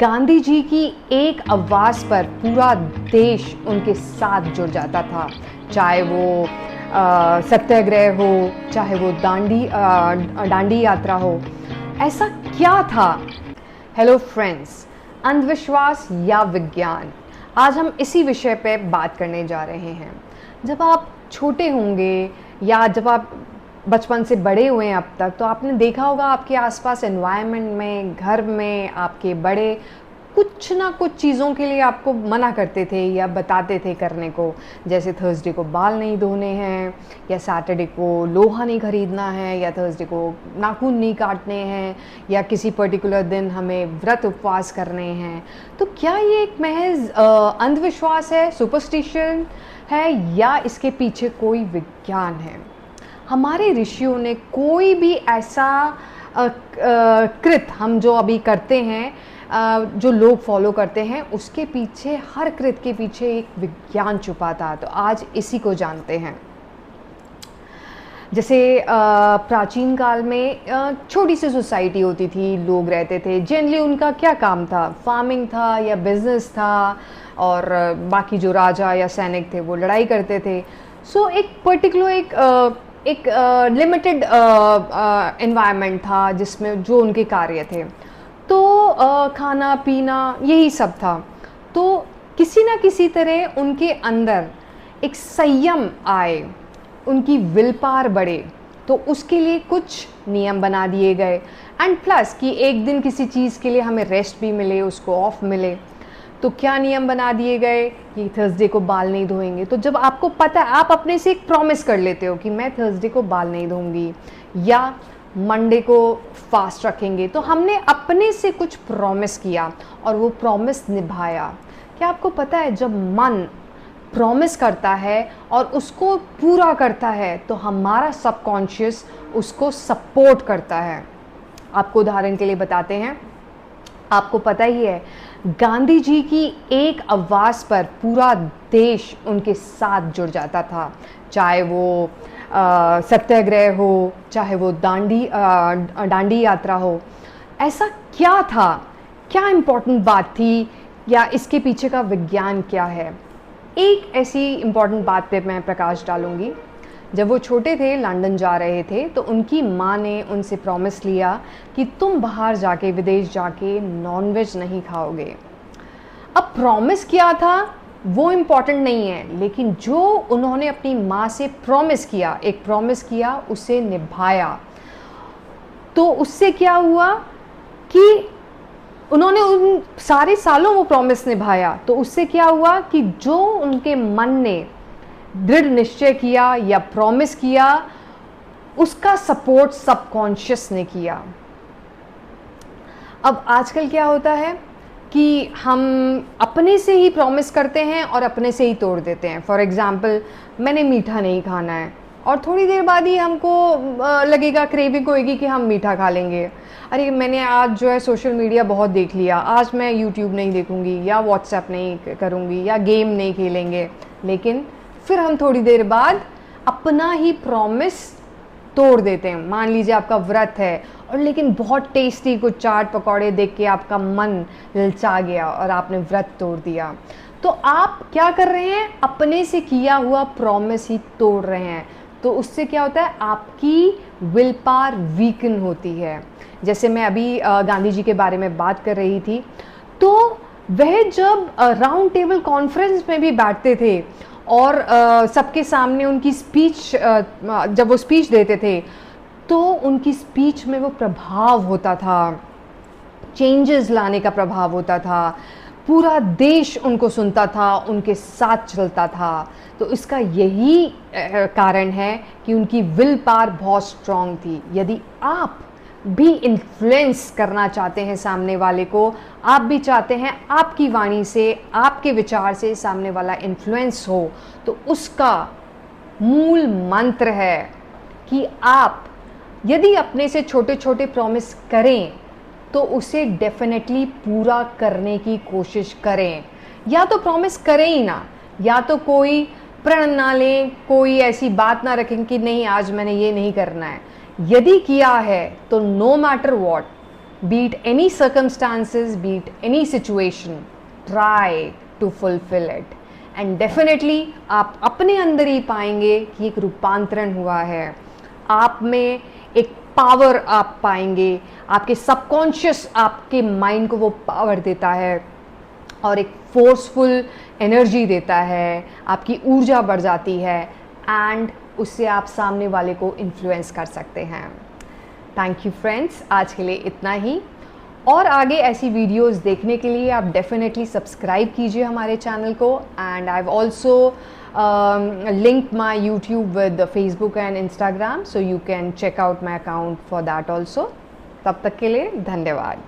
गांधी जी की एक आवाज़ पर पूरा देश उनके साथ जुड़ जाता था। चाहे वो सत्याग्रह हो, चाहे वो दांडी यात्रा हो। ऐसा क्या था? हेलो फ्रेंड्स, अंधविश्वास या विज्ञान, आज हम इसी विषय पे बात करने जा रहे हैं। जब आप छोटे होंगे या जब आप बचपन से बड़े हुए हैं अब तक, तो आपने देखा होगा आपके आसपास एनवायरनमेंट में, घर में आपके बड़े कुछ ना कुछ चीज़ों के लिए आपको मना करते थे या बताते थे करने को। जैसे थर्सडे को बाल नहीं धोने हैं, या सैटरडे को लोहा नहीं खरीदना है, या थर्सडे को नाखून नहीं काटने हैं, या किसी पर्टिकुलर दिन हमें व्रत उपवास करने हैं। तो क्या ये एक महज अंधविश्वास है, सुपरस्टिशन है, या इसके पीछे कोई विज्ञान है? हमारे ऋषियों ने कोई भी ऐसा कृत हम जो अभी करते हैं, जो लोग फॉलो करते हैं, उसके पीछे, हर कृत के पीछे एक विज्ञान छुपा था। तो आज इसी को जानते हैं। जैसे प्राचीन काल में छोटी सी सोसाइटी होती थी, लोग रहते थे। जनरली उनका क्या काम था? फार्मिंग था या बिजनेस था, और बाकी जो राजा या सैनिक थे वो लड़ाई करते थे। सो एक पर्टिकुलर एक लिमिटेड एनवायरनमेंट था जिसमें जो उनके कार्य थे। तो खाना पीना यही सब था। तो किसी ना किसी तरह उनके अंदर एक संयम आए, उनकी विल पावर बढ़े, तो उसके लिए कुछ नियम बना दिए गए। एंड प्लस कि एक दिन किसी चीज़ के लिए हमें रेस्ट भी मिले, उसको ऑफ मिले। तो क्या नियम बना दिए गए कि थर्सडे को बाल नहीं धोएंगे। तो जब आपको पता है, आप अपने से एक प्रॉमिस कर लेते हो कि मैं थर्सडे को बाल नहीं धोऊंगी या मंडे को फास्ट रखेंगे। तो हमने अपने से कुछ प्रॉमिस किया और वो प्रॉमिस निभाया। क्या आपको पता है, जब मन प्रॉमिस करता है और उसको पूरा करता है, तो हमारा सबकॉन्शियस उसको सपोर्ट करता है। आपको उदाहरण के लिए बताते हैं। आपको पता ही है, गांधी जी की एक आवाज़ पर पूरा देश उनके साथ जुड़ जाता था। चाहे वो सत्याग्रह हो, चाहे वो दांडी यात्रा हो। ऐसा क्या था? क्या इम्पोर्टेंट बात थी, या इसके पीछे का विज्ञान क्या है? एक ऐसी इम्पॉर्टेंट बात पे मैं प्रकाश डालूंगी। जब वो छोटे थे, लंदन जा रहे थे, तो उनकी माँ ने उनसे प्रॉमिस लिया कि तुम बाहर जाके, विदेश जाके नॉनवेज नहीं खाओगे। अब प्रॉमिस किया था वो इम्पॉर्टेंट नहीं है, लेकिन जो उन्होंने अपनी माँ से प्रॉमिस किया, एक प्रॉमिस किया, उसे निभाया। तो उससे क्या हुआ कि उन्होंने उन सारे सालों वो प्रॉमिस निभाया। तो उससे क्या हुआ कि जो उनके मन ने दृढ़ निश्चय किया या प्रॉमिस किया, उसका सपोर्ट सबकॉन्शियस ने किया। अब आजकल क्या होता है कि हम अपने से ही प्रॉमिस करते हैं और अपने से ही तोड़ देते हैं। फॉर एग्जाम्पल, मैंने मीठा नहीं खाना है, और थोड़ी देर बाद ही हमको लगेगा, क्रेविंग होएगी कि हम मीठा खा लेंगे। अरे मैंने आज जो है सोशल मीडिया बहुत देख लिया, आज मैं यूट्यूब नहीं देखूंगी, या व्हाट्सएप नहीं करूंगी, या गेम नहीं खेलेंगे। लेकिन फिर हम थोड़ी देर बाद अपना ही प्रॉमिस तोड़ देते हैं। मान लीजिए आपका व्रत है, और लेकिन बहुत टेस्टी कुछ चाट पकौड़े देख के आपका मन ललचा गया और आपने व्रत तोड़ दिया। तो आप क्या कर रहे हैं? अपने से किया हुआ प्रॉमिस ही तोड़ रहे हैं। तो उससे क्या होता है? आपकी विल पावर वीकन होती है। जैसे मैं अभी गांधी जी के बारे में बात कर रही थी, तो वह जब राउंड टेबल कॉन्फ्रेंस में भी बैठते थे और सबके सामने उनकी स्पीच, जब वो स्पीच देते थे, तो उनकी स्पीच में वो प्रभाव होता था, चेंजेस लाने का प्रभाव होता था। पूरा देश उनको सुनता था, उनके साथ चलता था। तो इसका यही कारण है कि उनकी विल पावर बहुत स्ट्रांग थी। यदि आप भी इन्फ्लुएंस करना चाहते हैं सामने वाले को, आप भी चाहते हैं आपकी वाणी से, आपके विचार से सामने वाला इन्फ्लुएंस हो, तो उसका मूल मंत्र है कि आप यदि अपने से छोटे छोटे प्रॉमिस करें, तो उसे डेफिनेटली पूरा करने की कोशिश करें। या तो प्रॉमिस करें ही ना, या तो कोई प्रण ना लें, कोई ऐसी बात ना रखें कि नहीं आज मैंने ये नहीं करना है। यदि किया है तो no matter what, beat any circumstances, beat any situation, try to fulfill it and definitely आप अपने अंदर ही पाएंगे कि एक रूपांतरण हुआ है, आप में एक पावर आप पाएंगे, आपके सबकॉन्शियस आपके माइंड को वो पावर देता है और एक फोर्सफुल एनर्जी देता है, आपकी ऊर्जा बढ़ जाती है एंड उससे आप सामने वाले को इन्फ्लुएंस कर सकते हैं। थैंक यू फ्रेंड्स, आज के लिए इतना ही। और आगे ऐसी वीडियोस देखने के लिए आप डेफिनेटली सब्सक्राइब कीजिए हमारे चैनल को and I have also link my YouTube with Facebook and Instagram, so you can check out my account for that also. तब तक के लिए धन्यवाद।